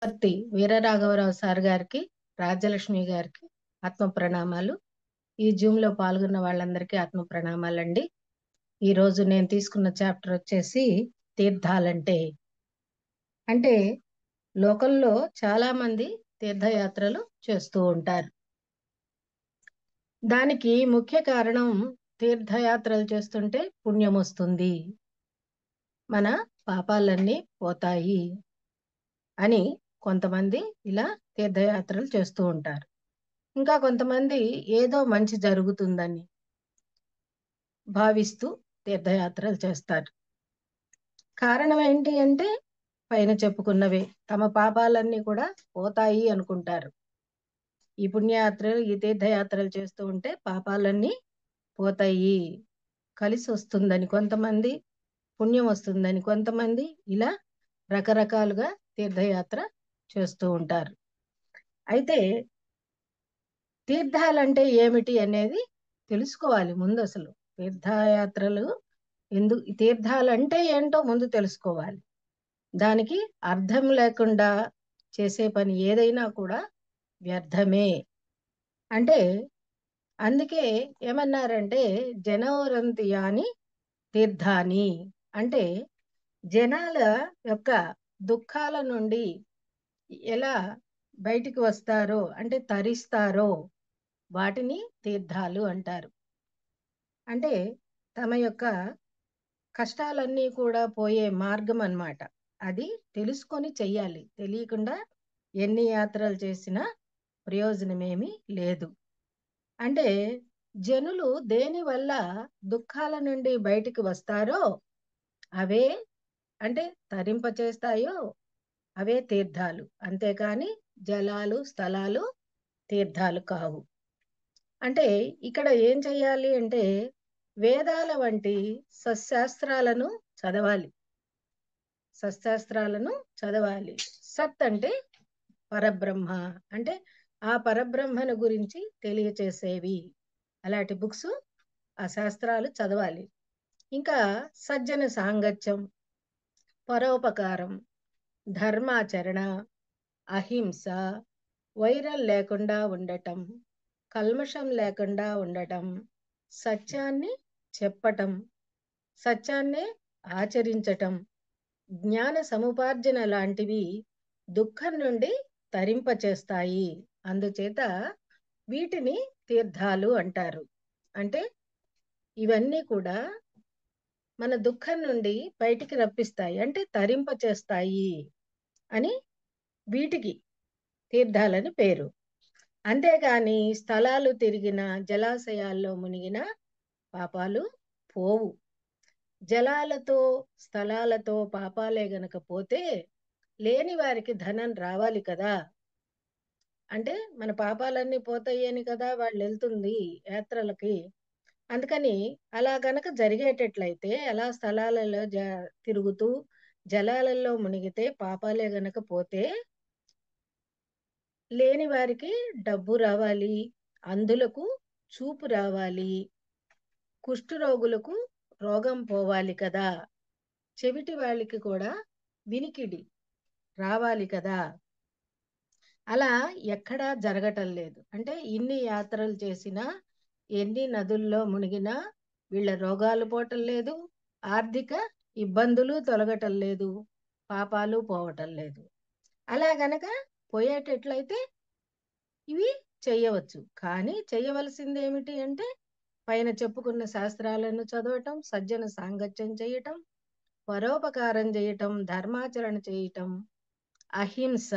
పత్తి వీరరాఘవరావు సార్ గారికి, రాజ్యలక్ష్మి గారికి ఆత్మ ప్రణామాలు. ఈ జూమ్ లో పాల్గొన్న వాళ్ళందరికీ ఆత్మ ప్రణామాలండి. ఈ రోజు నేను తీసుకున్న చాప్టర్ వచ్చేసి తీర్థాలంటే. అంటే లోకంలో చాలా మంది తీర్థయాత్రలు చేస్తూ ఉంటారు. దానికి ముఖ్య కారణం తీర్థయాత్రలు చేస్తుంటే పుణ్యం వస్తుంది, మన పాపాలన్నీ పోతాయి అని కొంతమంది ఇలా తీర్థయాత్రలు చేస్తూ ఉంటారు. ఇంకా కొంతమంది ఏదో మంచి జరుగుతుందని భావిస్తూ తీర్థయాత్రలు చేస్తారు. కారణం ఏంటి అంటే పైన చెప్పుకున్నవే, తమ పాపాలన్నీ కూడా పోతాయి అనుకుంటారు. ఈ పుణ్యయాత్రలు, ఈ తీర్థయాత్రలు చేస్తూ ఉంటే పాపాలన్నీ పోతాయి, కలిసి వస్తుందని కొంతమంది, పుణ్యం వస్తుందని కొంతమంది, ఇలా రకరకాలుగా తీర్థయాత్ర చేస్తూ ఉంటారు. అయితే తీర్థాలంటే ఏమిటి అనేది తెలుసుకోవాలి ముందు. అసలు తీర్థయాత్రలు తీర్థాలంటే ఏంటో ముందు తెలుసుకోవాలి. దానికి అర్థం లేకుండా చేసే పని ఏదైనా కూడా వ్యర్థమే. అంటే అందుకే ఏమన్నారంటే జనోరంతియాని తీర్థాని, అంటే జనాల యొక్క దుఃఖాల నుండి ఎలా బయటికి వస్తారో, అంటే తరిస్తారో, వాటిని తీర్థాలు అంటారు. అంటే తమ యొక్క కష్టాలన్నీ కూడా పోయే మార్గం అన్నమాట. అది తెలుసుకొని చెయ్యాలి. తెలియకుండా ఎన్ని యాత్రలు చేసినా ప్రయోజనమేమీ లేదు. అంటే జనులు దేని వల్ల దుఃఖాల నుండి బయటికి వస్తారో అవే, అంటే తరింపచేస్తాయో అవే తీర్థాలు. అంతేకాని జలాలు, స్థలాలు తీర్థాలు కావు. అంటే ఇక్కడ ఏం చెయ్యాలి అంటే వేదాల వంటి సశాస్త్రాలను చదవాలి. సశాస్త్రాలను చదవాలి. సత్ అంటే పరబ్రహ్మ, అంటే ఆ పరబ్రహ్మను గురించి తెలియచేసేవి. అలాంటి బుక్స్, ఆ శాస్త్రాలు చదవాలి. ఇంకా సజ్జన సాంగత్యం, పరోపకారం, ధర్మాచరణ, అహింస, వైరం లేకుండా ఉండటం, కల్మషం లేకుండా ఉండటం, సత్యాన్ని చెప్పటం, సత్యాన్నే ఆచరించటం, జ్ఞాన సముపార్జన లాంటివి దుఃఖం నుండి తరింపచేస్తాయి. అందుచేత వీటిని తీర్థాలు అంటారు. అంటే ఇవన్నీ కూడా మన దుఃఖం నుండి బయటికి రప్పిస్తాయి, అంటే తరింపచేస్తాయి అని వీటికి తీర్థాలని పేరు. అంతేగాని స్థలాలు తిరిగిన, జలాశయాల్లో మునిగిన పాపాలు పోవు. జలాలతో, స్థలాలతో పాపాలే గనక పోతే లేని వారికి ధనం రావాలి కదా. అంటే మన పాపాలన్నీ పోతాయి అని కదా వాళ్ళు వెళ్తుంది యాత్రలకి. అందుకని అలా గనక జరిగేటట్లయితే, అలా స్థలాలలో తిరుగుతూ జలాలలో మునిగితే పాపాలే గనక పోతే లేని వారికి డబ్బు రావాలి, అందులకు చూపు రావాలి, కుష్ఠరోగులకు రోగం పోవాలి కదా, చెవిటి వాళ్ళకి కూడా వినికిడి రావాలి కదా. అలా ఎక్కడా జరగటం లేదు. అంటే ఇన్ని యాత్రలు చేసినా, ఎన్ని నదుల్లో మునిగినా వీళ్ళ రోగాలు పోవటం లేదు, ఆర్థిక ఇబ్బందులు తొలగటం లేదు, పాపాలు పోవటం లేదు. అలా గనక పోయేటట్లయితే ఇవి చెయ్యవచ్చు. కానీ చెయ్యవలసింది ఏమిటి అంటే పైన చెప్పుకున్న శాస్త్రాలను చదవటం, సజ్జన సాంగత్యం చేయటం, పరోపకారం చేయటం, ధర్మాచరణ చేయటం, అహింస,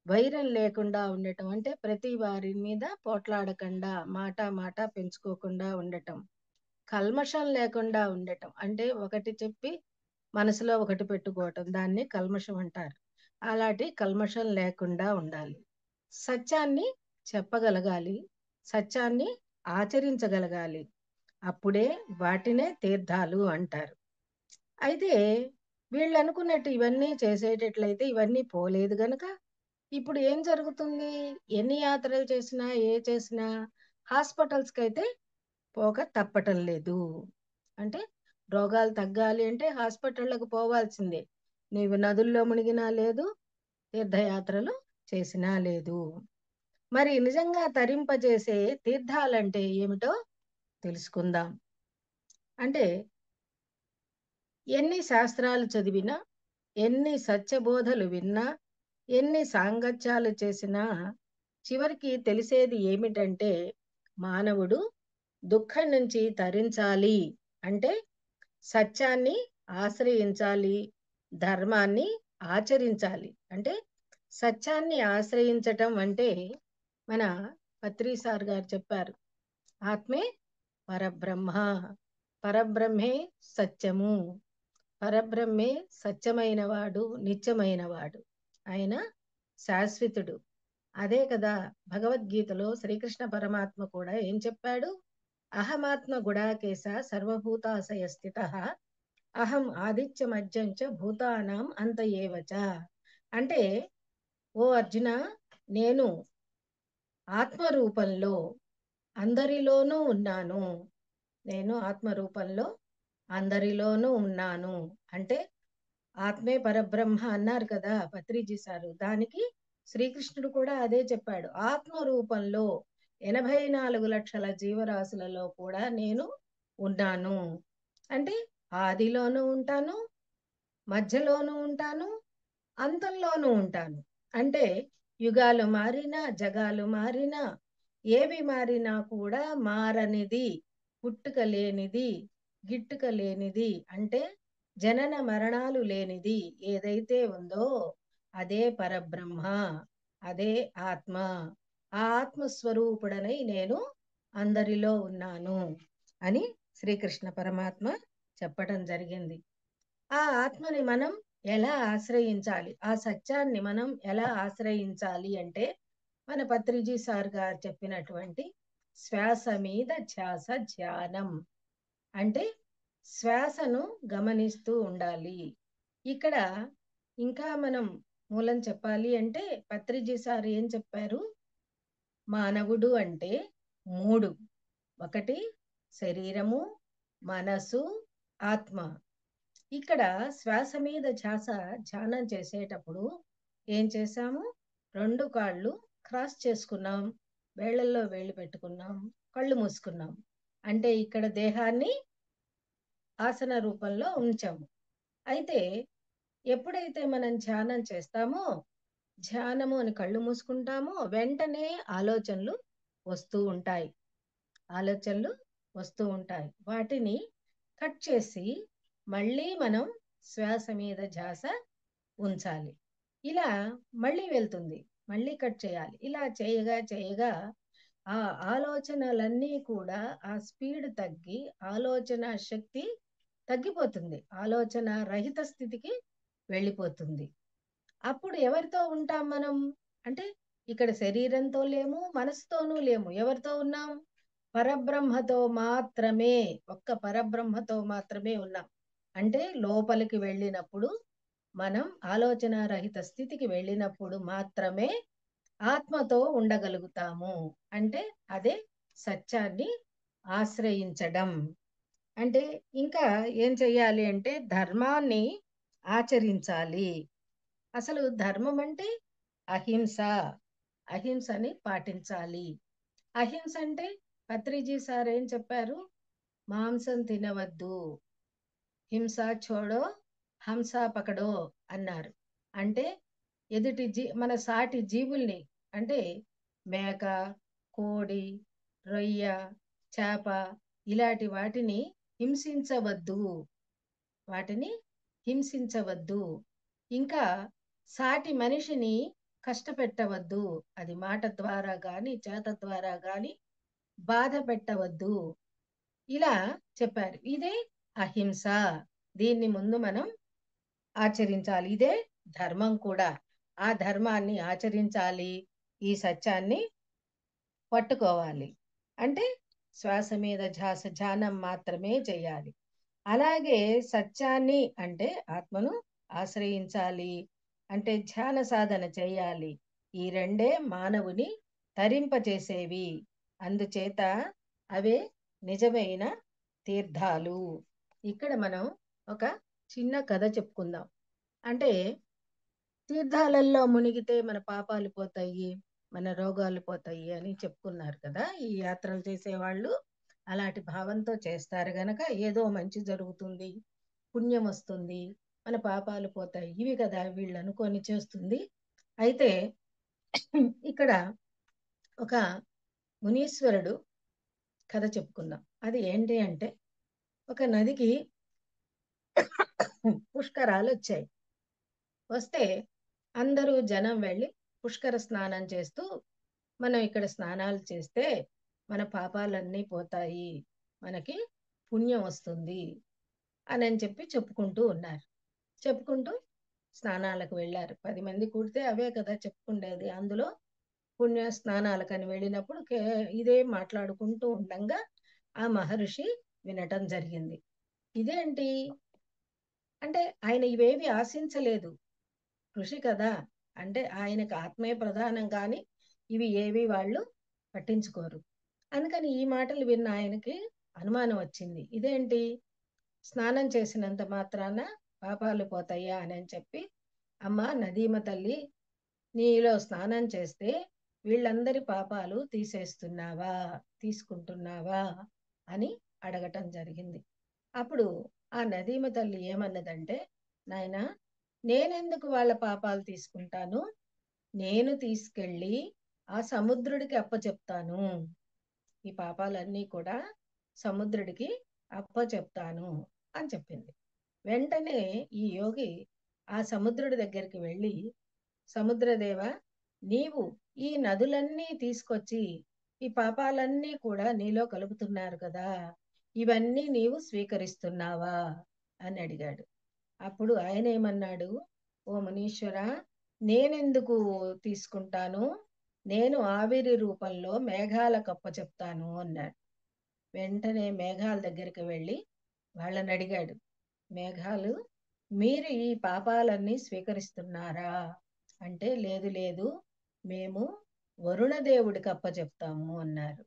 వైరం లేకుండా ఉండటం, అంటే ప్రతి వారి మీద పోట్లాడకుండా, మాట మాట పెంచుకోకుండా ఉండటం, కల్మషం లేకుండా ఉండటం, అంటే ఒకటి చెప్పి మనసులో ఒకటి పెట్టుకోవటం, దాన్ని కల్మషం అంటారు. అలాంటి కల్మషం లేకుండా ఉండాలి. సత్యాన్ని చెప్పగలగాలి, సత్యాన్ని ఆచరించగలగాలి. అప్పుడే వాటినే తీర్థాలు అంటారు. అయితే వీళ్ళు అనుకున్నట్టు ఇవన్నీ చేసేటట్లయితే ఇవన్నీ పోలేదు గనక ఇప్పుడు ఏం జరుగుతుంది? ఎన్ని యాత్రలు చేసినా, చేసినా హాస్పిటల్స్కి అయితే పోక తప్పటం లేదు. అంటే రోగాలు తగ్గాలి అంటే హాస్పిటళ్ళకు పోవాల్సిందే. నీవు నదుల్లో మునిగినా లేదు, తీర్థయాత్రలు చేసినా లేదు. మరి నిజంగా తరింపజేసే తీర్థాలంటే ఏమిటో తెలుసుకుందాం. అంటే ఎన్ని శాస్త్రాలు చదివినా, ఎన్ని సత్యబోధలు విన్నా, ఎన్ని సాంగత్యాలు చేసినా చివరికి తెలిసేది ఏమిటంటే మానవుడు దుఃఖం నుంచి తరించాలి అంటే సత్యాన్ని ఆశ్రయించాలి, ధర్మాన్ని ఆచరించాలి. అంటే సత్యాన్ని ఆశ్రయించటం అంటే మన పత్రి సార్ గారు చెప్పారు, ఆత్మే పరబ్రహ్మ, పరబ్రహ్మే సత్యము, పరబ్రహ్మే సత్యమైన వాడు, నిత్యమైన వాడు, ఆయన శాశ్వతుడు. అదే కదా భగవద్గీతలో శ్రీకృష్ణ పరమాత్మ కూడా ఏం చెప్పాడు? అహమాత్మ గుడాకేశ సర్వభూతాశయ స్థిత, అహం ఆదిత్య మధ్యం చ భూతానాం అంత ఏవచ. అంటే ఓ అర్జున, నేను ఆత్మరూపంలో అందరిలోనూ ఉన్నాను, నేను ఆత్మరూపంలో అందరిలోనూ ఉన్నాను. అంటే ఆత్మే పరబ్రహ్మ అన్నారు కదా పత్రిజీ సారు. దానికి శ్రీకృష్ణుడు కూడా అదే చెప్పాడు. ఆత్మ రూపంలో 84 లక్షల జీవరాశులలో కూడా నేను ఉన్నాను. అంటే ఆదిలోనూ ఉంటాను, మధ్యలోనూ ఉంటాను, అంతంలోనూ ఉంటాను. అంటే యుగాలు మారినా, జగాలు మారినా, ఏవి మారినా కూడా మారనిది, పుట్టుక లేనిది, గిట్టుక లేనిది, అంటే జనన మరణాలు లేనిది ఏదైతే ఉందో అదే పరబ్రహ్మ, అదే ఆత్మ. ఆ ఆత్మస్వరూపుడనై నేను అందరిలో ఉన్నాను అని శ్రీకృష్ణ పరమాత్మ చెప్పడం జరిగింది. ఆ ఆత్మని మనం ఎలా ఆశ్రయించాలి, ఆ సత్యాన్ని మనం ఎలా ఆశ్రయించాలి అంటే మన పత్రిజీ సార్ గారు చెప్పినటువంటి శ్వాస మీద ధ్యాస ధ్యానం. అంటే శ్వాసను గమనిస్తూ ఉండాలి. ఇక్కడ ఇంకా మనం మూలం చెప్పాలి అంటే పత్రిజీ సార్ ఏం చెప్పారు? మానవుడు అంటే మూడు: ఒకటి శరీరము, మనసు, ఆత్మ. ఇక్కడ శ్వాస మీద ధ్యానం చేసేటప్పుడు ఏం చేశాము? రెండు కాళ్ళు క్రాస్ చేసుకున్నాం, వేళ్ళల్లో వేళ్ళు పెట్టుకున్నాం, కళ్ళు మూసుకున్నాం. అంటే ఇక్కడ దేహాన్ని ఆసన రూపంలో ఉంచాము. అయితే ఎప్పుడైతే మనం ధ్యానం చేస్తామో, ధ్యానము అని కళ్ళు మూసుకుంటామో వెంటనే ఆలోచనలు వస్తూ ఉంటాయి, ఆలోచనలు వస్తూ ఉంటాయి. వాటిని కట్ చేసి మళ్ళీ మనం శ్వాస మీద ధ్యాస ఉంచాలి. ఇలా మళ్ళీ వెళ్తుంది, మళ్ళీ కట్ చేయాలి. ఇలా చేయగా చేయగా ఆ ఆలోచనలన్నీ కూడా ఆ స్పీడ్ తగ్గి ఆలోచన శక్తి తగ్గిపోతుంది, ఆలోచన రహిత స్థితికి వెళ్ళిపోతుంది. అప్పుడు ఎవరితో ఉంటాం మనం అంటే ఇక్కడ శరీరంతో లేము, మనసుతోనూ లేము. ఎవరితో ఉన్నాం? పరబ్రహ్మతో మాత్రమే, ఒక్క పరబ్రహ్మతో మాత్రమే ఉన్నాం. అంటే లోపలికి వెళ్ళినప్పుడు, మనం ఆలోచన రహిత స్థితికి వెళ్ళినప్పుడు మాత్రమే ఆత్మతో ఉండగలుగుతాము. అంటే అదే సత్యాన్ని ఆశ్రయించడం. అంటే ఇంకా ఏం చెయ్యాలి అంటే ధర్మాన్ని ఆచరించాలి. అసలు ధర్మం అంటే అహింస, అహింసని పాటించాలి. అహింస అంటే పత్రిజీ సార్ ఏం చెప్పారు? మాంసం తినవద్దు, హింస చోడో హంస పకడో అన్నారు. అంటే మన సాటి జీవుల్ని, అంటే మేక, కోడి, రొయ్య, చేప, ఇలాంటి వాటిని హింసించవద్దు, వాటిని హింసించవద్దు. ఇంకా సాటి మనిషిని కష్టపెట్టవద్దు, అది మాట ద్వారా గాని చేత ద్వారా గాని బాధ పెట్టవద్దు, ఇలా చెప్పారు. ఇదే అహింస. దీన్ని ముందు మనం ఆచరించాలి. ఇదే ధర్మం కూడా. ఆ ధర్మాన్ని ఆచరించాలి, ఈ సత్యాన్ని పట్టుకోవాలి. అంటే శ్వాస మీద ధ్యానం మాత్రమే చేయాలి. అలాగే సత్యాన్ని అంటే ఆత్మను ఆశ్రయించాలి, అంటే ధ్యాన సాధన చేయాలి. ఈ రెండే మానవుని తరింపచేసేవి. అందుచేత అవే నిజమైన తీర్థాలు. ఇక్కడ మనం ఒక చిన్న కథ చెప్పుకుందాం. అంటే తీర్థాలలో మునిగితే మన పాపాలు పోతాయి, మన రోగాలు పోతాయి అని చెప్పుకున్నారు కదా ఈ యాత్రలు చేసేవాళ్ళు. అలాంటి భావంతో చేస్తారు గనక ఏదో మంచి జరుగుతుంది, పుణ్యం వస్తుంది, మన పాపాలు పోతాయి, ఇవి కదా వీళ్ళు అనుకొని చేస్తుంది. అయితే ఇక్కడ ఒక మునీశ్వరుడు కథ చెప్పుకుందాం. అది ఏంటి అంటే, ఒక నదికి పుష్కరాలు వచ్చాయి. వస్తే అందరూ జనం వెళ్ళి పుష్కర స్నానం చేస్తూ, మనం ఇక్కడ స్నానాలు చేస్తే మన పాపాలన్నీ పోతాయి, మనకి పుణ్యం వస్తుంది అని చెప్పి చెప్పుకుంటూ ఉన్నారు. చెప్పుకుంటూ స్నానాలకు వెళ్ళారు. 10 మంది కూడితే అవే కదా చెప్పుకుండేది. అందులో పుణ్య స్నానాలకని వెళ్ళినప్పుడు ఇదే మాట్లాడుకుంటూ ఉండంగా ఆ మహర్షి వినటం జరిగింది. ఇదేంటి అంటే, ఆయన ఇవేవి ఆశించలేదు, ఋషి కదా. అంటే ఆయనకు ఆత్మే ప్రధానం కానీ ఇవి ఏవి వాళ్ళు పట్టించుకోరు. అందుకని ఈ మాటలు విన్న ఆయనకి అనుమానం వచ్చింది. ఇదేంటి, స్నానం చేసినంత మాత్రాన పాపాలు పోతాయా అని చెప్పి, అమ్మ నదీమ తల్లి, నీలో స్నానం చేస్తే వీళ్ళందరి పాపాలు తీసుకుంటున్నావా అని అడగటం జరిగింది. అప్పుడు ఆ నదీమ తల్లి ఏమన్నదంటే, నాయనా, నేనెందుకు వాళ్ళ పాపాలు తీసుకుంటాను, నేను తీసుకెళ్ళి ఆ సముద్రుడికి అప్పచెప్తాను, ఈ పాపాలన్నీ కూడా సముద్రుడికి అప్పచెప్తాను అని చెప్పింది. వెంటనే ఈ యోగి ఆ సముద్రుడి దగ్గరికి వెళ్ళి, సముద్రదేవ, నీవు ఈ నదులన్నీ తీసుకొచ్చి ఈ పాపాలన్నీ కూడా నీలో కలుపుతున్నారు కదా, ఇవన్నీ నీవు స్వీకరిస్తున్నావా అని అడిగాడు. అప్పుడు ఆయన ఏమన్నాడు, ఓ మునీశ్వర, నేనెందుకు తీసుకుంటాను, నేను ఆవిరి రూపంలో మేఘాలకు అప్పచెప్తాను అన్నాడు. వెంటనే మేఘాల దగ్గరికి వెళ్ళి వాళ్ళని అడిగాడు, మేఘాలు, మీరు ఈ పాపాలన్నీ స్వీకరిస్తున్నారా అంటే, లేదు లేదు, మేము వరుణదేవుడికి అప్పచెప్తాము అన్నారు.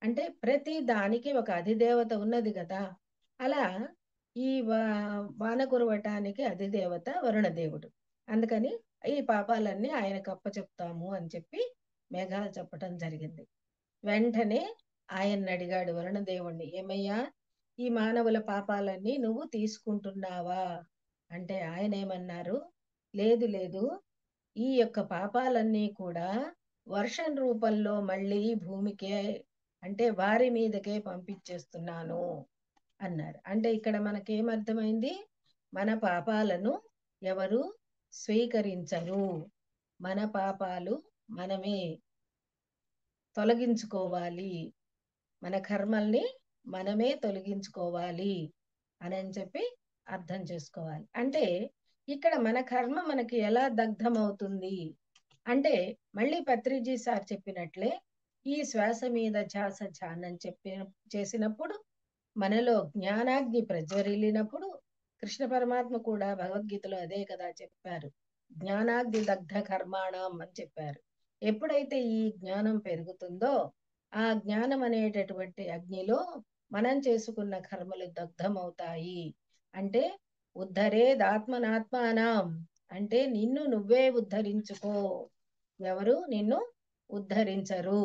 అంటే ప్రతి దానికి ఒక అధిదేవత ఉన్నది కదా. అలా ఈ వాన కురవటానికి అధిదేవత వరుణదేవుడు. అందుకని ఈ పాపాలన్నీ ఆయనకు అప్పచెప్తాము అని చెప్పి మేఘాలు చెప్పటం జరిగింది. వెంటనే ఆయన్ని అడిగాడు వరుణదేవుణ్ణి, ఏమయ్యా, ఈ మానవుల పాపాలన్నీ నువ్వు తీసుకుంటున్నావా అంటే ఆయన ఏమన్నారు, లేదు లేదు, ఈ యొక్క పాపాలన్నీ కూడా వర్షం రూపంలో మళ్ళీ భూమికే, అంటే వారి మీదకే పంపించేస్తున్నాను అన్నారు. అంటే ఇక్కడ మనకేమర్థమైంది, మన పాపాలను ఎవరు స్వీకరించరు, మన పాపాలు మనమే తొలగించుకోవాలి, మన కర్మల్ని మనమే తొలగించుకోవాలి అని చెప్పి అర్థం చేసుకోవాలి. అంటే ఇక్కడ మన కర్మ మనకి ఎలా దగ్ధమవుతుంది అంటే, మళ్ళీ పత్రిజీ సార్ చెప్పినట్లే ఈ శ్వాస మీద ధ్యాస ధ్యానం చేసినప్పుడు, మనలో జ్ఞానాగ్ని ప్రజ్వరిల్లినప్పుడు, కృష్ణ పరమాత్మ కూడా భగవద్గీతలో అదే కదా చెప్పారు, జ్ఞానాగ్ని దగ్ధ కర్మాణం అని చెప్పారు. ఎప్పుడైతే ఈ జ్ఞానం పెరుగుతుందో, ఆ జ్ఞానం అనేటటువంటి అగ్నిలో మనం చేసుకున్న కర్మలు దగ్ధమవుతాయి. అంటే ఉద్ధరేదాత్మనాత్మానం, అంటే నిన్ను నువ్వే ఉద్ధరించుకో, ఎవరు నిన్ను ఉద్ధరించరు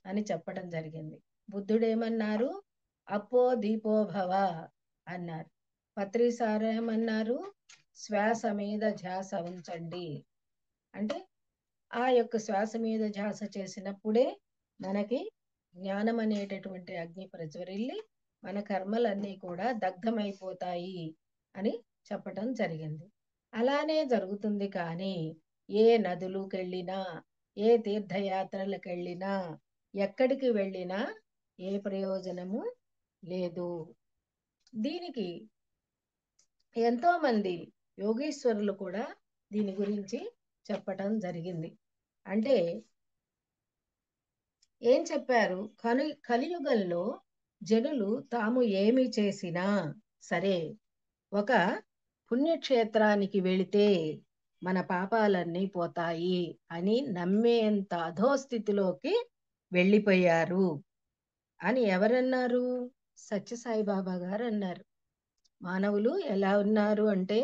అని చెప్పడం జరిగింది. బుద్ధుడేమన్నారు, అప్పో దీపో భవ అన్నారు. పత్రిసారు ఏమన్నారు, శ్వాస మీద ధ్యాస ఉంచండి. అంటే ఆ యొక్క శ్వాస మీద ధ్యాస చేసినప్పుడే మనకి జ్ఞానం అనేటటువంటి అగ్ని ప్రజ్వరిల్లి మన కర్మలన్నీ కూడా దగ్ధమైపోతాయి అని చెప్పటం జరిగింది. అలానే జరుగుతుంది. కానీ ఏ నదులకు వెళ్ళినా, ఏ తీర్థయాత్రలకు వెళ్ళినా, ఎక్కడికి వెళ్ళినా ఏ ప్రయోజనము లేదు. దీనికి ఎంతో మంది యోగీశ్వరులు కూడా దీని గురించి చెప్పటం జరిగింది. అంటే ఏం చెప్పారు, కలియుగంలో జనులు తాము ఏమి చేసినా సరే, ఒక పుణ్యక్షేత్రానికి వెళితే మన పాపాలన్నీ పోతాయి అని నమ్మేంత అధోస్థితిలోకి వెళ్ళిపోయారు అని ఎవరన్నారు, సత్యసాయిబాబా గారు అన్నారు. మానవులు ఎలా ఉన్నారు అంటే,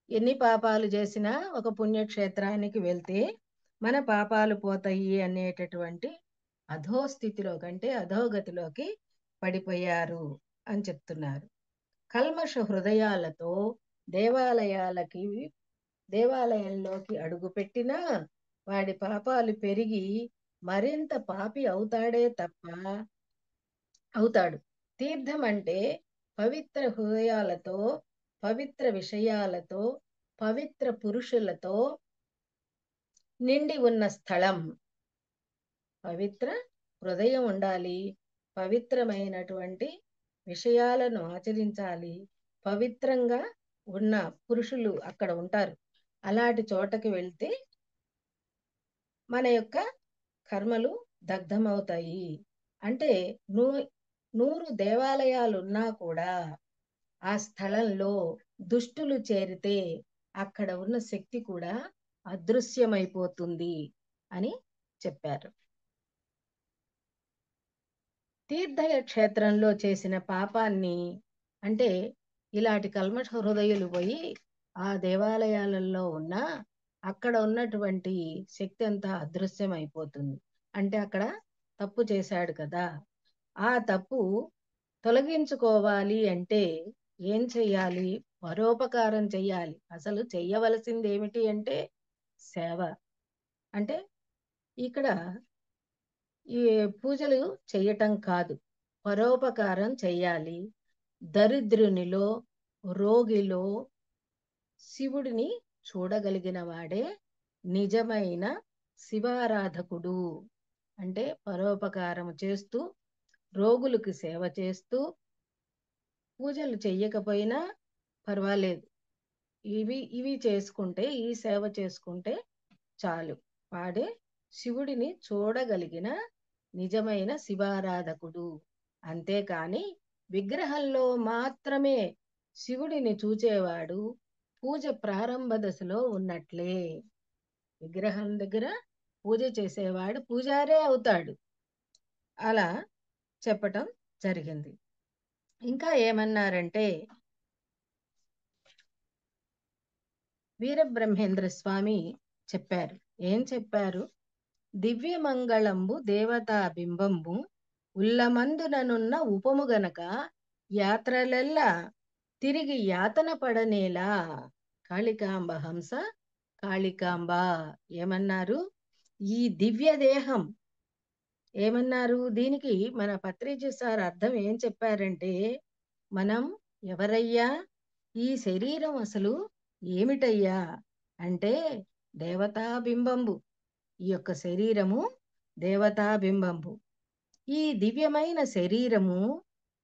ఎన్ని పాపాలు చేసినా ఒక పుణ్యక్షేత్రానికి వెళ్తే మన పాపాలు పోతాయి అనేటటువంటి అధోస్థితిలో కంటే అధోగతిలోకి పడిపోయారు అని చెప్తున్నారు. కల్మష హృదయాలతో దేవాలయాలకి దేవాలయంలోకి అడుగుపెట్టినా వాడి పాపాలు పెరిగి మరింత పాపి అవుతాడే తప్ప అవుతాడు. తీర్థం అంటే పవిత్ర హృదయాలతో, పవిత్ర విషయాలతో, పవిత్ర పురుషులతో నిండి ఉన్న స్థలం. పవిత్ర హృదయం ఉండాలి, పవిత్రమైనటువంటి విషయాలను ఆచరించాలి, పవిత్రంగా ఉన్న పురుషులు అక్కడ ఉంటారు. అలాంటి చోటకి వెళ్తే మన యొక్క కర్మలు దగ్ధమవుతాయి. అంటే 100 దేవాలయాలున్నా కూడా ఆ స్థలంలో దుష్టులు చేరితే అక్కడ ఉన్న శక్తి కూడా అదృశ్యమైపోతుంది అని చెప్పారు. తీర్థక్షేత్రంలో చేసిన పాపాన్ని, అంటే ఇలాంటి కల్మష హృదయులు పోయి ఆ దేవాలయాలలో ఉన్న అక్కడ ఉన్నటువంటి శక్తి అంతా అదృశ్యమైపోతుంది. అంటే అక్కడ తప్పు చేశాడు కదా, ఆ తప్పు తొలగించుకోవాలి అంటే ఏం చెయ్యాలి? పరోపకారం చెయ్యాలి. అసలు చెయ్యవలసింది ఏమిటి అంటే సేవ. అంటే ఇక్కడ ఈ పూజలు చెయ్యటం కాదు, పరోపకారం చెయ్యాలి. దరిద్రునిలో, రోగిలో శివుడిని చూడగలిగిన వాడే నిజమైన శివారాధకుడు. అంటే పరోపకారం చేస్తూ, రోగులకు సేవ చేస్తూ, పూజలు చెయ్యకపోయినా పర్వాలేదు, ఇవి చేసుకుంటే, ఈ సేవ చేసుకుంటే చాలు. వాడే శివుడిని చూడగలిగిన నిజమైన శివారాధకుడు. అంతేకాని విగ్రహంలో మాత్రమే శివుడిని చూచేవాడు పూజ ప్రారంభ దశలో ఉన్నట్లే. విగ్రహం దగ్గర పూజ చేసేవాడు పూజారే అవుతాడు. అలా చెప్పటం జరిగింది. ఇంకా ఏమన్నారంటే, వీరబ్రహ్మేంద్ర స్వామి చెప్పారు. ఏం చెప్పారు? దివ్యమంగళంబు దేవతా బింబంబు ఉల్లమందుననున్న ఉపము గనక యాత్రలెల్లా తిరిగి యాతన పడనేలా. కాళికాంబ హంస కాళికాంబ ఏమన్నారు? ఈ దివ్య దేహం ఏమన్నారు? దీనికి మన పత్రిజీ సార్ అర్థం ఏం చెప్పారంటే, మనం ఎవరయ్యా? ఈ శరీరం అసలు ఏమిటయ్యా అంటే దేవతా బింబంబు. ఈ యొక్క శరీరము దేవతా బింబంబు. ఈ దివ్యమైన శరీరము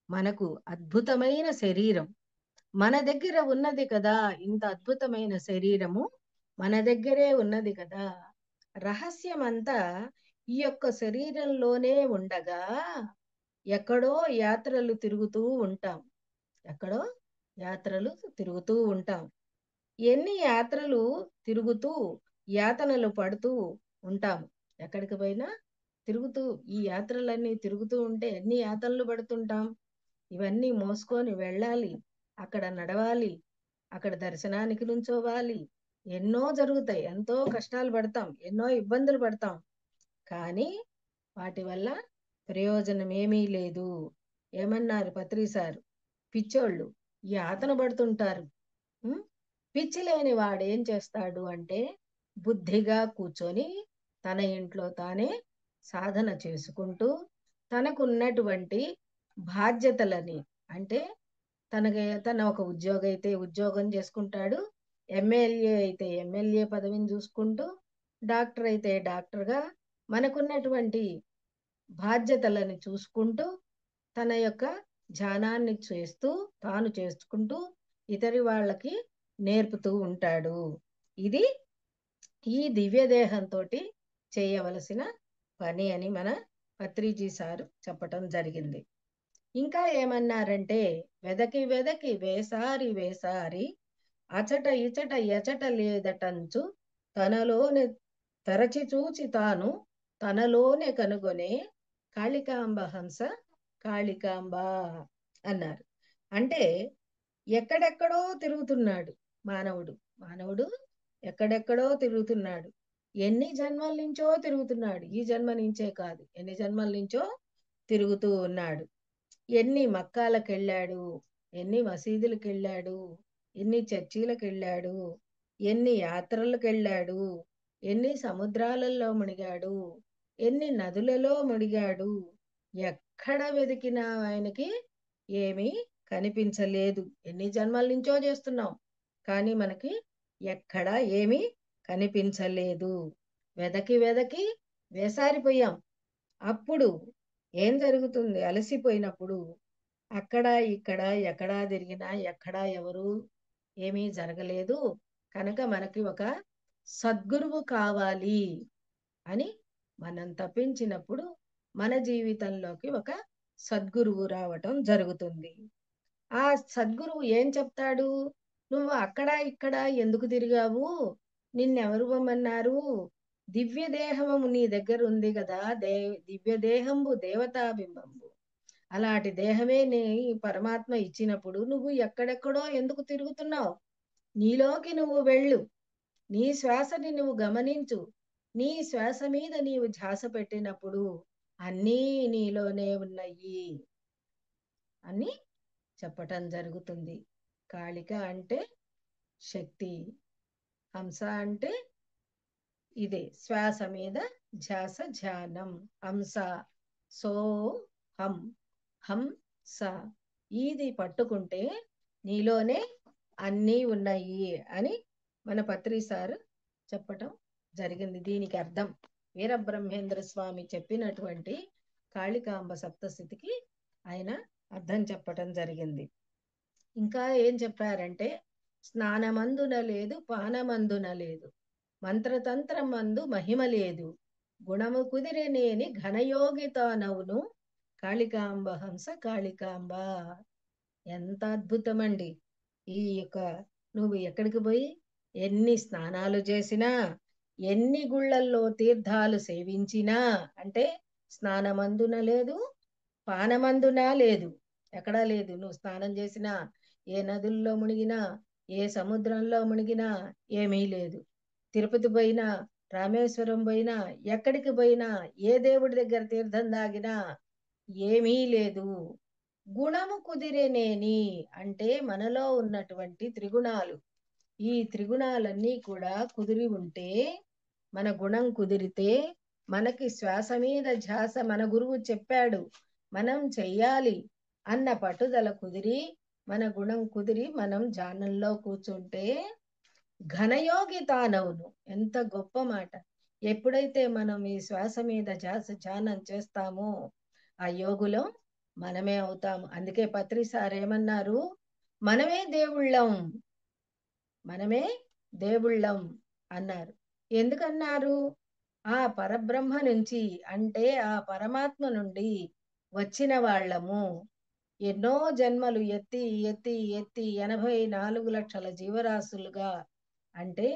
మనకు అద్భుతమైన శరీరం మన దగ్గర ఉన్నది కదా. ఇంత అద్భుతమైన శరీరము మన దగ్గరే ఉన్నది కదా. రహస్యమంతా ఈ యొక్క శరీరంలోనే ఉండగా ఎక్కడో యాత్రలు తిరుగుతూ ఉంటాం. ఎక్కడో యాత్రలు తిరుగుతూ ఉంటాం. ఎన్ని యాత్రలు తిరుగుతూ యాతనలు పడుతూ ఉంటాం. ఎక్కడికి పోయినా తిరుగుతూ, ఈ యాత్రలన్నీ తిరుగుతూ ఉంటే ఎన్ని యాతనలు పడుతుంటాం. ఇవన్నీ మోసుకొని వెళ్ళాలి, అక్కడ నడవాలి, అక్కడ దర్శనానికి నుంచోవాలి. ఎన్నో జరుగుతాయి, ఎంతో కష్టాలు పడతాం, ఎన్నో ఇబ్బందులు పడతాం. కానీ వాటి వల్ల ప్రయోజనం ఏమీ లేదు. ఏమన్నారు పత్రి సారు? పిచ్చోళ్ళు యాతన పడుతుంటారు. పిచ్చి లేని వాడు ఏం చేస్తాడు అంటే బుద్ధిగా కూర్చొని తన ఇంట్లో తానే సాధన చేసుకుంటూ తనకున్నటువంటి బాధ్యతలని, అంటే తన ఒక ఉద్యోగం అయితే ఉద్యోగం చేసుకుంటాడు, ఎమ్మెల్యే అయితే ఎమ్మెల్యే పదవిని చూసుకుంటూ, డాక్టర్ అయితే డాక్టర్గా మనకున్నటువంటి బాధ్యతలను చూసుకుంటూ తన యొక్క ధ్యానాన్ని చేస్తూ తాను చేసుకుంటూ ఇతరి వాళ్ళకి నేర్పుతూ ఉంటాడు. ఇది ఈ దివ్యదేహంతో చేయవలసిన పని అని మన పత్రిజీ సారు చెప్పటం జరిగింది. ఇంకా ఏమన్నారంటే, వెదకి వెదకి వేసారి వేసారి అచట ఇచట ఎచట లేదటంచు తనలోనే తరచి చూచి తాను తనలోనే కనుగొనే కాళికాంబ హంస కాళికాంబ అన్నారు. అంటే ఎక్కడెక్కడో తిరుగుతున్నాడు మానవుడు. మానవుడు ఎక్కడెక్కడో తిరుగుతున్నాడు. ఎన్ని జన్మల నుంచో తిరుగుతున్నాడు. ఈ జన్మ నుంచే కాదు, ఎన్ని జన్మల నుంచో తిరుగుతూ ఉన్నాడు. ఎన్ని మక్కాలకెళ్ళాడు, ఎన్ని మసీదులకెళ్ళాడు, ఎన్ని చర్చీలకెళ్ళాడు, ఎన్ని యాత్రలకెళ్ళాడు, ఎన్ని సముద్రాలలో మునిగాడు, ఎన్ని నదులలో మునిగాడు. ఎక్కడ వెతికినా ఆయనకి ఏమీ కనిపించలేదు. ఎన్ని జన్మల నుంచో చేస్తున్నాం, కానీ మనకి ఎక్కడా ఏమీ కనిపించలేదు. వెదకి వెదకి వేసారిపోయాం. అప్పుడు ఏం జరుగుతుంది? అలసిపోయినప్పుడు అక్కడ ఇక్కడ ఎక్కడా తిరిగినా ఎక్కడా ఎవరు ఏమీ జరగలేదు. కనుక మనకి ఒక సద్గురువు కావాలి అని మనం తప్పించినప్పుడు మన జీవితంలోకి ఒక సద్గురువు రావటం జరుగుతుంది. ఆ సద్గురువు ఏం చెప్తాడు? నువ్వు అక్కడ ఇక్కడ ఎందుకు తిరిగావు? నిన్నెవరు పొమ్మన్నారు? దివ్య దేహము నీ దగ్గర ఉంది కదా, దివ్య దేహంబు దేవతాబింబంబు. అలాంటి దేహమే నీ పరమాత్మ ఇచ్చినప్పుడు నువ్వు ఎక్కడెక్కడో ఎందుకు తిరుగుతున్నావు? నీలోకి నువ్వు వెళ్ళు. నీ శ్వాసని నువ్వు గమనించు. నీ శ్వాస మీద నీవు ధ్యాస పెట్టినప్పుడు అన్నీ నీలోనే ఉన్నాయి అని చెప్పటం జరుగుతుంది. కాళిక అంటే శక్తి, హంస అంటే ఇదే శ్వాస మీద ధ్యాస, ధ్యానం. హంస, సో హం, హంస. ఇది పట్టుకుంటే నీలోనే అన్నీ ఉన్నాయి అని మన పత్రి సారు చెప్పటం జరిగింది. దీనికి అర్థం వీరబ్రహ్మేంద్ర స్వామి చెప్పినటువంటి కాళికాంబ సప్తశతికి ఆయన అర్థం చెప్పటం జరిగింది. ఇంకా ఏం చెప్పారంటే, స్నానమందున లేదు, పానమందున లేదు, మంత్రతంత్రమందు మహిమ లేదు, గుణము కుదిరెనేని ఘనయోగితానవును, కాళికాంబ హంస కాళికాంబ. ఎంత అద్భుతమండి! ఈ యొక్క నువ్వు ఎక్కడికి పోయి ఎన్ని స్నానాలు చేసినా, ఎన్ని గుళ్ళల్లో తీర్థాలు సేవించినా, అంటే స్నానమందున లేదు, పానమందున లేదు, ఎక్కడా లేదు. నువ్వు స్నానం చేసినా, ఏ నదుల్లో మునిగినా, ఏ సముద్రంలో మునిగినా ఏమీ లేదు. తిరుపతి పోయినా, రామేశ్వరం పోయినా, ఎక్కడికి పోయినా, ఏ దేవుడి దగ్గర తీర్థం తాగినా ఏమీ లేదు. గుణము కుదిరేనేని అంటే మనలో ఉన్నటువంటి త్రిగుణాలు, ఈ త్రిగుణాలన్నీ కూడా కుదిరి ఉంటే, మన గుణం కుదిరితే మనకి శ్వాస మీద ధ్యాస మన గురువు చెప్పాడు మనం చెయ్యాలి అన్న పట్టుదల కుదిరి, మన గుణం కుదిరి మనం ధ్యానంలో కూర్చుంటే ఘనయోగి తానవును. ఎంత గొప్ప మాట! ఎప్పుడైతే మనం ఈ శ్వాస మీద ధ్యానం చేస్తామో ఆ యోగులం మనమే అవుతాము. అందుకే పత్రి సార్ ఏమన్నారు? మనమే దేవుళ్ళం, మనమే దేవుళ్ళం అన్నారు. ఎందుకన్నారు? ఆ పరబ్రహ్మ నుంచి, అంటే ఆ పరమాత్మ నుండి వచ్చిన వాళ్ళము. ఎన్నో జన్మలు ఎత్తి ఎత్తి ఎత్తి 84 లక్షల జీవరాశులుగా, అంటే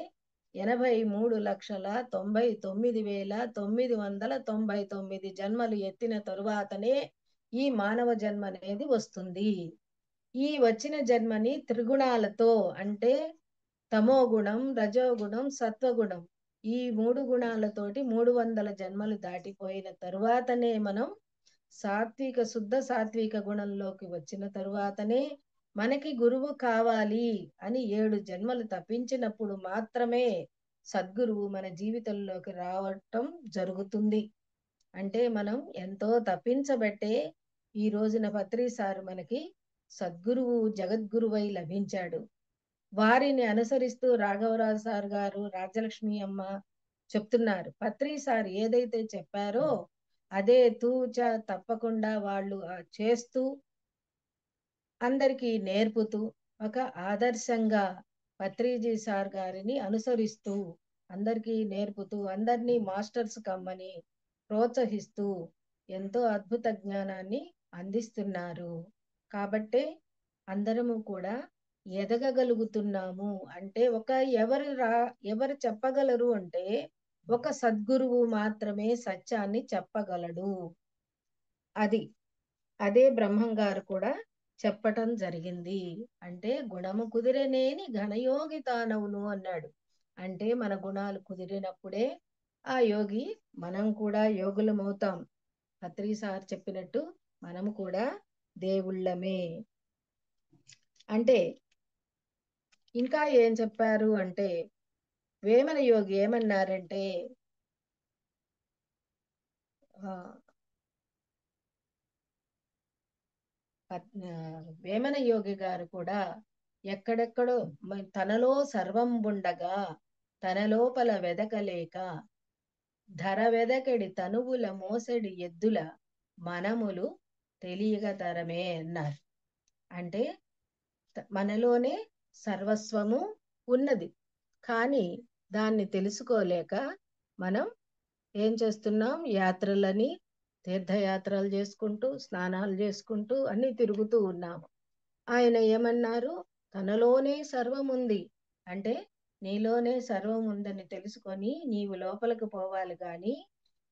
83,99,999 జన్మలు ఎత్తిన తరువాతనే ఈ మానవ జన్మ అనేది వస్తుంది. ఈ వచ్చిన జన్మని త్రిగుణాలతో, అంటే తమో గుణం, రజోగుణం, సత్వగుణం, ఈ 3 గుణాలతోటి 300 జన్మలు దాటిపోయిన తరువాతనే మనం సాత్విక, శుద్ధ సాత్విక గుణంలోకి వచ్చిన తరువాతనే మనకి గురువు కావాలి అని 7 జన్మలు తప్పించినప్పుడు మాత్రమే సద్గురువు మన జీవితంలోకి రావటం జరుగుతుంది. అంటే మనం ఎంతో తప్పించబట్టే ఈ రోజున పత్రి సారు మనకి సద్గురువు, జగద్గురువై లభించాడు. వారిని అనుసరిస్తూ రాఘవరాజు సార్ గారు, రాజలక్ష్మి అమ్మ చెప్తున్నారు. పత్రి సార్ ఏదైతే చెప్పారో అదే తూచ తప్పకుండా వాళ్ళు చేస్తూ, అందరికీ నేర్పుతూ, ఒక ఆదర్శంగా పత్రిజీ సార్ గారిని అనుసరిస్తూ, అందరికీ నేర్పుతూ, అందరినీ మాస్టర్స్ కమ్మని ప్రోత్సహిస్తూ ఎంతో అద్భుత జ్ఞానాన్ని అందిస్తున్నారు. కాబట్టే అందరము కూడా ఎదగగలుగుతున్నాము. అంటే ఎవరు చెప్పగలరు అంటే ఒక సద్గురువు మాత్రమే సత్యాన్ని చెప్పగలడు. అదే బ్రహ్మం గారు కూడా చెప్పటం జరిగింది. అంటే గుణము కుదిరనేని ఘనయోగి తానవును అన్నాడు. అంటే మన గుణాలు కుదిరినప్పుడే ఆ యోగి, మనం కూడా యోగులమవుతాం. పత్రి సార్ చెప్పినట్టు మనము కూడా దేవుళ్ళమే. అంటే ఇంకా ఏం చెప్పారు అంటే, వేమన యోగి ఏమన్నారంటే, వేమన యోగి గారు కూడా ఎక్కడెక్కడో తనలో సర్వం ఉండగా తన లోపల వెదకలేక ధర వెదకడి తనువుల మోసడి ఎద్దుల మనములు తెలియగతరమే అన్నారు. అంటే మనలోనే సర్వస్వము ఉన్నది, కానీ దాన్ని తెలుసుకోలేక మనం ఏం చేస్తున్నాం? యాత్రలని, తీర్థయాత్రలు చేసుకుంటూ, స్నానాలు చేసుకుంటూ అన్ని తిరుగుతూ ఉన్నాము. ఆయన ఏమన్నారు? తనలోనే సర్వం ఉంది. అంటే నీలోనే సర్వం ఉందని తెలుసుకొని నీవు లోపలికి పోవాలి, కానీ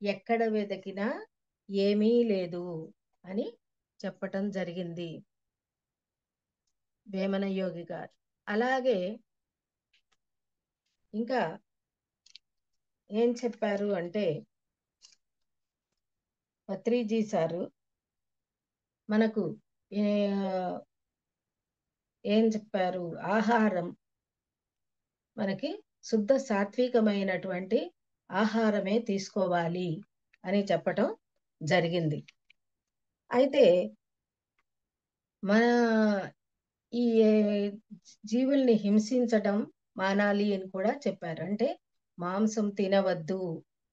ఎక్కడ వెతికినా ఏమీ లేదు అని చెప్పటం జరిగింది వేమన యోగి గారు. అలాగే ఇంకా ఏం చెప్పారు అంటే, పత్రిజీ సారు మనకు ఏం చెప్పారు? ఆహారం మనకి శుద్ధ సాత్వికమైనటువంటి ఆహారమే తీసుకోవాలి అని చెప్పటం జరిగింది. అయితే మన ఈ జీవుల్ని హింసించటం మానాలి అని కూడా చెప్పారు. అంటే మాంసం తినవద్దు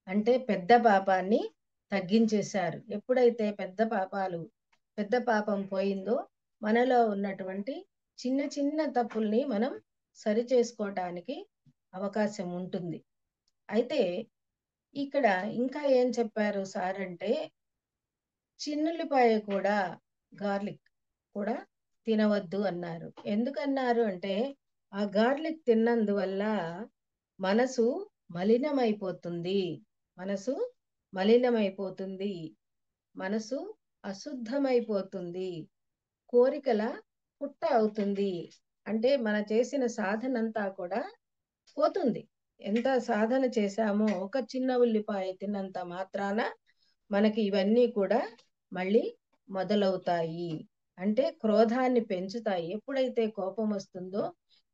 అంటే పెద్ద పాపాన్ని తగ్గించేశారు. ఎప్పుడైతే పెద్ద పాపం పోయిందో మనలో ఉన్నటువంటి చిన్న చిన్న తప్పుల్ని మనం సరి చేసుకోవటానికి అవకాశం ఉంటుంది. అయితే ఇక్కడ ఇంకా ఏం చెప్పారు సార్ అంటే, చిన్నుల్లిపాయ కూడా, గార్లిక్ కూడా తినవద్దు అన్నారు. ఎందుకన్నారు అంటే, ఆ గార్లిక్ తిన్నందువల్ల మనసు మలినమైపోతుంది. మనసు మలినమైపోతుంది. మనసు అశుద్ధమైపోతుంది. కోరికల పుట్ట అవుతుంది. అంటే మన చేసిన సాధనంతా కూడా పోతుంది. ఎంత సాధన చేశామో ఒక చిన్న ఉల్లిపాయ తిన్నంత మాత్రాన మనకి ఇవన్నీ కూడా మళ్ళీ మొదలవుతాయి. అంటే క్రోధాన్ని పెంచుతాయి. ఎప్పుడైతే కోపం వస్తుందో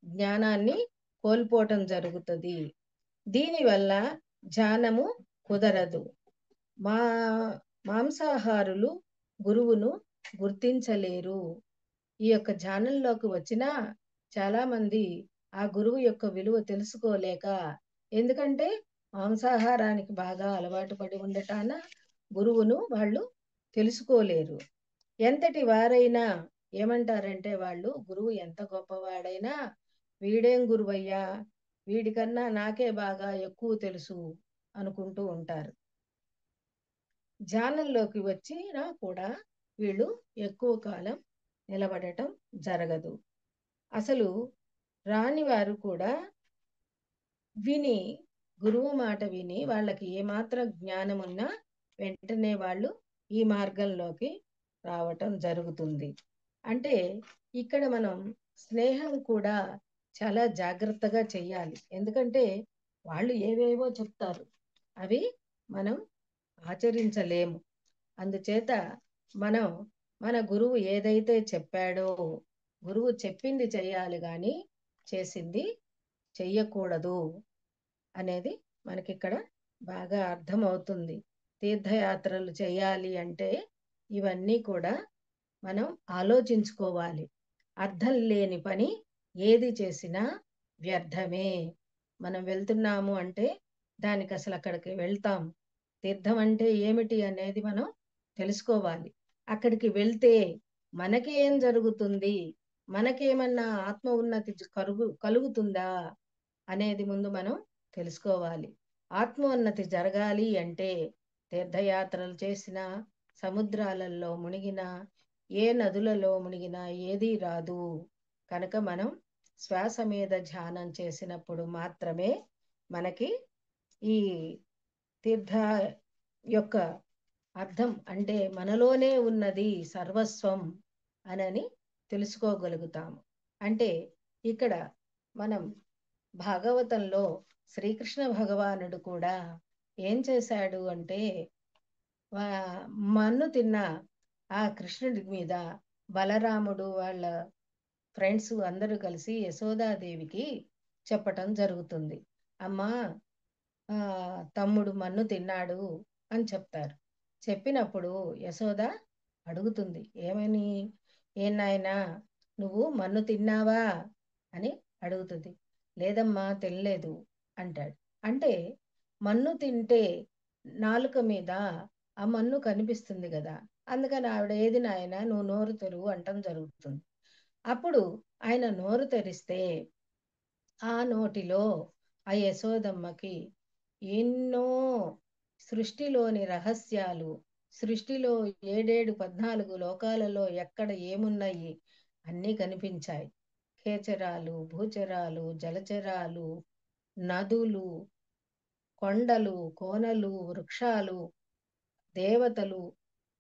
జ్ఞానాన్ని కోల్పోవటం జరుగుతుంది. దీనివల్ల ధ్యానము కుదరదు. మా మాంసాహారులు గురువును గుర్తించలేరు. ఈ యొక్క ధ్యానంలోకి వచ్చినా చాలా మంది ఆ గురువు యొక్క విలువ తెలుసుకోలేక, ఎందుకంటే మాంసాహారానికి బాగా అలవాటు పడి ఉండటాన గురువును వాళ్ళు తెలుసుకోలేరు. ఎంతటి వారైనా ఏమంటారంటే, వాళ్ళు గురువు ఎంత గొప్పవాడైనా వీడేం గురువయ్యా, వీడికన్నా నాకే బాగా ఎక్కువ తెలుసు అనుకుంటూ ఉంటారు. ధ్యానంలోకి వచ్చినా కూడా వీళ్ళు ఎక్కువ కాలం నిలబడటం జరగదు. అసలు రాని వారు కూడా విని, గురువు మాట విని, వాళ్ళకి ఏమాత్రం జ్ఞానం ఉన్నా వెంటనే వాళ్ళు ఈ మార్గంలోకి రావటం జరుగుతుంది. అంటే ఇక్కడ మనం స్నేహం కూడా చాలా జాగ్రత్తగా చెయ్యాలి. ఎందుకంటే వాళ్ళు ఏవేవో చెప్తారు, అవి మనం ఆచరించలేము. అందుచేత మనం మన గురువు ఏదైతే చెప్పాడో, గురువు చెప్పింది చెయ్యాలి, కానీ చేసింది చెయ్యకూడదు అనేది మనకిక్కడ బాగా అర్థమవుతుంది. తీర్థయాత్రలు చేయాలి అంటే ఇవన్నీ కూడా మనం ఆలోచించుకోవాలి. అర్థం లేని పని ఏది చేసినా వ్యర్థమే. మనం వెళ్తున్నాము అంటే దానికి అసలు అక్కడికి వెళ్తాం. తీర్థం అంటే ఏమిటి అనేది మనం తెలుసుకోవాలి. అక్కడికి వెళ్తే మనకేం జరుగుతుంది, మనకేమన్నా ఆత్మ ఉన్నతి కలుగుతుందా అనేది ముందు మనం తెలుసుకోవాలి. ఆత్మోన్నతి జరగాలి అంటే తీర్థయాత్రలు చేసినా, సముద్రాలలో మునిగినా, ఏ నదులలో మునిగినా ఏదీ రాదు. కనుక మనం శ్వాస మీద ధ్యానం చేసినప్పుడు మాత్రమే మనకి ఈ తీర్థ యొక్క అర్థం, అంటే మనలోనే ఉన్నది సర్వస్వం అనని తెలుసుకోగలుగుతాము. అంటే ఇక్కడ మనం భాగవతంలో శ్రీకృష్ణ భగవానుడు కూడా ఏం చేశాడు అంటే మన్ను తిన్న ఆ కృష్ణుడి మీద బలరాముడు వాళ్ళ ఫ్రెండ్స్ అందరూ కలిసి యశోదాదేవికి చెప్పటం జరుగుతుంది. అమ్మా, తమ్ముడు మన్ను తిన్నాడు అని చెప్తారు. చెప్పినప్పుడు యశోద అడుగుతుంది, ఏమని? ఏం నాయనా, నువ్వు మన్ను తిన్నావా అని అడుగుతుంది. లేదమ్మా, తినలేదు అంటాడు. అంటే మన్ను తింటే నాలుక మీద ఆ మన్ను కనిపిస్తుంది కదా, అందుకని ఆవిడ ఏది నాయనా నువ్వు నోరు తెరువు అంటం జరుగుతుంది. అప్పుడు ఆయన నోరు తెరిస్తే ఆ నోటిలో ఆ యశోదమ్మకి ఎన్నో సృష్టిలోని రహస్యాలు, సృష్టిలో 14 లోకాలలో ఎక్కడ ఏమున్నాయి అన్నీ కనిపించాయి. ఖేచరాలు, భూచరాలు, జలచరాలు, నదులు, కొండలు, కోనలు, వృక్షాలు, దేవతలు,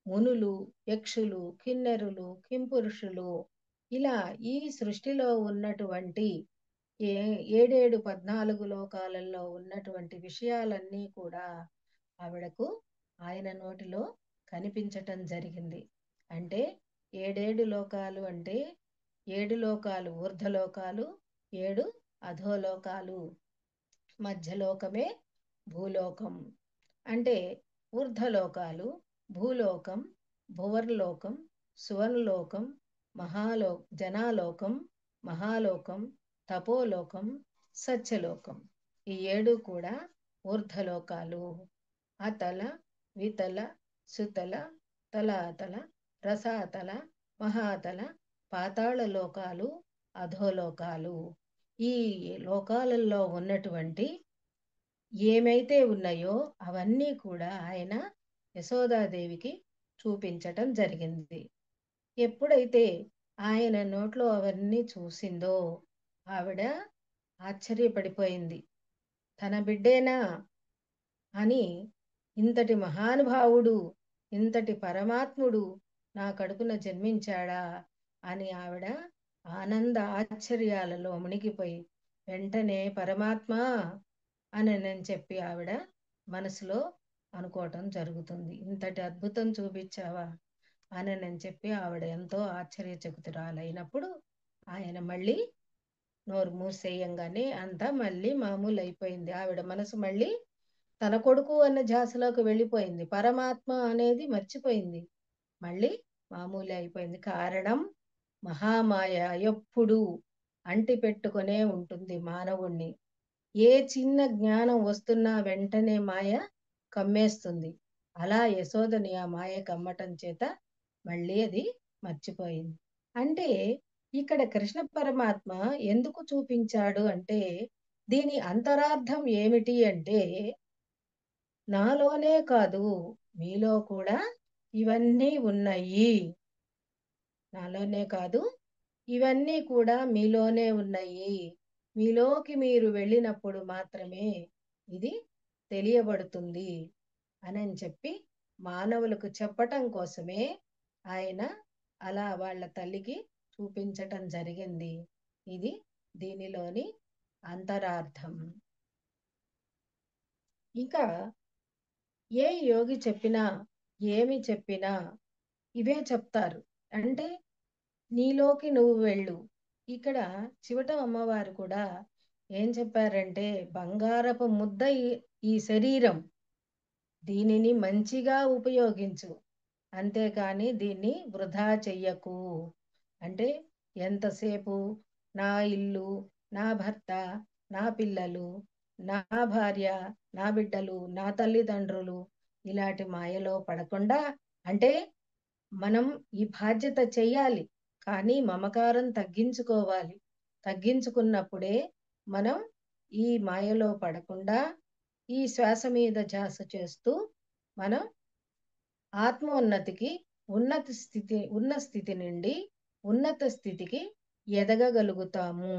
మునులు, యక్షులు, కిన్నెరులు, కింపురుషులు, ఇలా ఈ సృష్టిలో ఉన్నటువంటి 14 లోకాలలో ఉన్నటువంటి విషయాలన్నీ కూడా ఆవిడకు ఆయన నోటిలో కనిపించటం జరిగింది. అంటే 7 లోకాలు అంటే 7 లోకాలు ఊర్ధ్వలోకాలు, 7 అధోలోకాలు, మధ్యలోకమే భూలోకం. అంటే ఊర్ధ్వలోకాలు భూలోకం, భువర్లోకం, సువర్లోకం, జనాలోకం, మహాలోకం, తపోలోకం, సత్యలోకం. ఈ 7 కూడా ఊర్ధ్వలోకాలు. అతల, వితల, సుతల, తలాతల, రసాతల, మహాతల, పాతాళ లోకాలు, అధోలోకాలు. ఈ లోకాలలో ఉన్నటువంటి ఏమైతే ఉన్నాయో అవన్నీ కూడా ఆయన యశోదాదేవికి చూపించటం జరిగింది. ఎప్పుడైతే ఆయన నోట్లో అవన్నీ చూసిందో ఆవిడ ఆశ్చర్యపడిపోయింది. తన బిడ్డేనా అని, ఇంతటి మహానుభావుడు, ఇంతటి పరమాత్ముడు నా కడుపున జన్మించాడా అని ఆవిడ ఆనంద ఆశ్చర్యాలలో మునిగిపోయి వెంటనే పరమాత్మ అని నేను చెప్పి ఆవిడ మనసులో అనుకోవటం జరుగుతుంది. ఇంతటి అద్భుతం చూపించావా అని నేను చెప్పి ఆవిడ ఎంతో ఆశ్చర్యచకితురాలైనప్పుడు ఆయన మళ్ళీ నోరు మూసేయంగానే అంతా మళ్ళీ మామూలు అయిపోయింది. ఆవిడ మనసు మళ్ళీ తన కొడుకు అన్న ధ్యాసలోకి వెళ్ళిపోయింది. పరమాత్మ అనేది మర్చిపోయింది. మళ్ళీ మామూలు అయిపోయింది. కారణం మహామాయ ఎప్పుడు అంటి పెట్టుకునే ఉంటుంది మానవుణ్ణి. ఏ చిన్న జ్ఞానం వస్తున్నా వెంటనే మాయ కమ్మేస్తుంది. అలా యశోదని ఆ మాయ కమ్మటం చేత మళ్ళీ అది మర్చిపోయింది. అంటే ఇక్కడ కృష్ణ పరమాత్మ ఎందుకు చూపించాడు అంటే దీని అంతరార్థం ఏమిటి అంటే, నాలోనే కాదు మీలో కూడా ఇవన్నీ ఉన్నాయి. నాలోనే కాదు ఇవన్నీ కూడా మీలోనే ఉన్నాయి. మీలోకి మీరు వెళ్ళినప్పుడు మాత్రమే ఇది తెలియబడుతుంది అని చెప్పి మానవులకు చెప్పటం కోసమే ఆయన అలా వాళ్ళ తల్లికి చూపించటం జరిగింది. ఇది దీనిలోని అంతరార్థం. ఇంకా ఏ యోగి చెప్పినా ఏమి చెప్పినా ఇవే చెప్తారు. అంటే నీలోకి నువ్వు వెళ్ళు. ఇక్కడ చివట అమ్మవారు కూడా ఏం చెప్పారంటే, బంగారపు ముద్ద ఈ శరీరం, దీనిని మంచిగా ఉపయోగించు, అంతేకాని దీన్ని వృధా చెయ్యకు. అంటే ఎంతసేపు నా ఇల్లు, నా భర్త, నా పిల్లలు, నా భార్య, నా బిడ్డలు, నా తల్లిదండ్రులు ఇలాంటి మాయలో పడకుండా, అంటే మనం ఈ బాధ్యత చెయ్యాలి, కానీ మమకారం తగ్గించుకోవాలి. తగ్గించుకున్నప్పుడే మనం ఈ మాయలో పడకుండా ఈ శ్వాస మీద ధ్యాస చేస్తూ మనం ఆత్మోన్నతికి ఉన్న స్థితి నుండి ఉన్నత స్థితికి ఎదగగలుగుతాము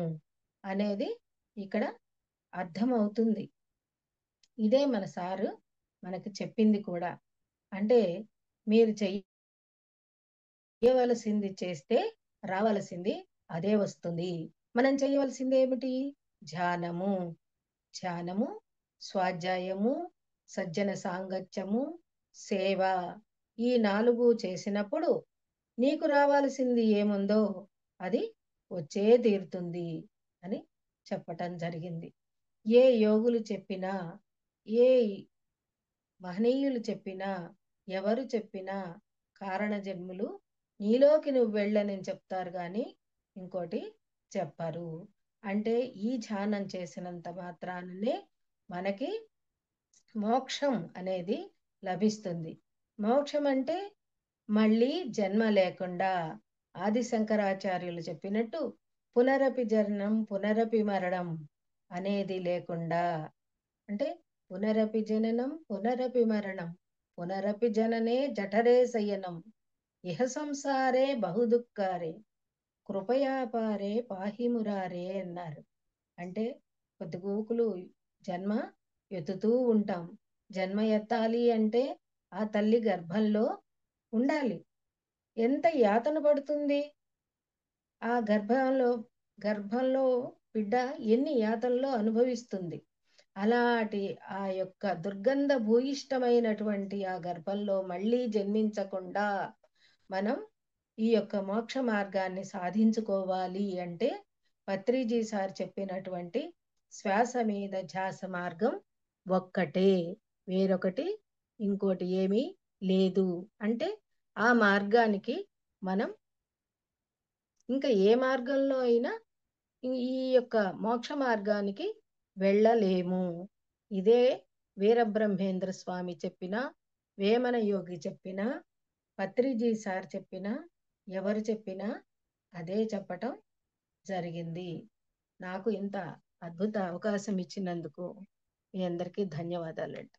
అనేది ఇక్కడ అర్థమవుతుంది. ఇదే మన సారు మనకు చెప్పింది కూడా. అంటే మీరు చెయ్యవలసింది చేస్తే రావలసింది అదే వస్తుంది. మనం చేయవలసింది ఏమిటి? ధ్యానము, ధ్యానము, స్వాధ్యాయము, సజ్జన సాంగత్యము, సేవ. ఈ 4 చేసినప్పుడు నీకు రావాల్సింది ఏముందో అది వచ్చే తీరుతుంది అని చెప్పటం జరిగింది. ఏ యోగులు చెప్పినా, ఏ మహనీయులు చెప్పినా, ఎవరు చెప్పినా కారణ జన్ములు నీలోకి నువ్వు వెళ్ళని చెప్తారు కానీ ఇంకోటి చెప్పరు. అంటే ఈ ధ్యానం చేసినంత మాత్రాననే మనకి మోక్షం అనేది లభిస్తుంది. మోక్షం అంటే మళ్ళీ జన్మ లేకుండా, ఆది శంకరాచార్యులు చెప్పినట్టు పునరపి జననం పునరపి మరణం అనేది లేకుండా, అంటే పునరపి జననం పునరపి మరణం పునరపి జననే జఠరే శయనం ఇహ సంసారే బహుదుఃఖారే కృపయాపారే పాహి మురారే అన్నారు. అంటే పొద్దుగూకులు జన్మ ఎత్తుతూ ఉంటాం. జన్మ ఎత్తాలి అంటే ఆ తల్లి గర్భంలో ఉండాలి. ఎంత యాతన పడుతుంది ఆ గర్భంలో బిడ్డ ఎన్ని యాతనలో అనుభవిస్తుంది. అలాంటి ఆ యొక్క దుర్గంధ భూయిష్టమైనటువంటి ఆ గర్భంలో మళ్ళీ జన్మించకుండా మనం ఈ యొక్క మోక్ష మార్గాన్ని సాధించుకోవాలి అంటే పత్రిజీ సార్ చెప్పినటువంటి శ్వాస మీద ధ్యాస మార్గం ఒక్కటే, వేరొకటి ఇంకోటి ఏమీ లేదు. అంటే ఆ మార్గానికి మనం ఇంకా ఏ మార్గంలో అయినా ఈ యొక్క మోక్ష మార్గానికి వెళ్ళలేము. ఇదే వీరబ్రహ్మేంద్ర స్వామి చెప్పిన, వేమన యోగి చెప్పిన, పత్రిజీ సార్ చెప్పిన, ఎవరు చెప్పినా అదే చెప్పటం జరిగింది. నాకు ఇంత అద్భుత అవకాశం ఇచ్చినందుకు మీ అందరికీ ధన్యవాదాలండి.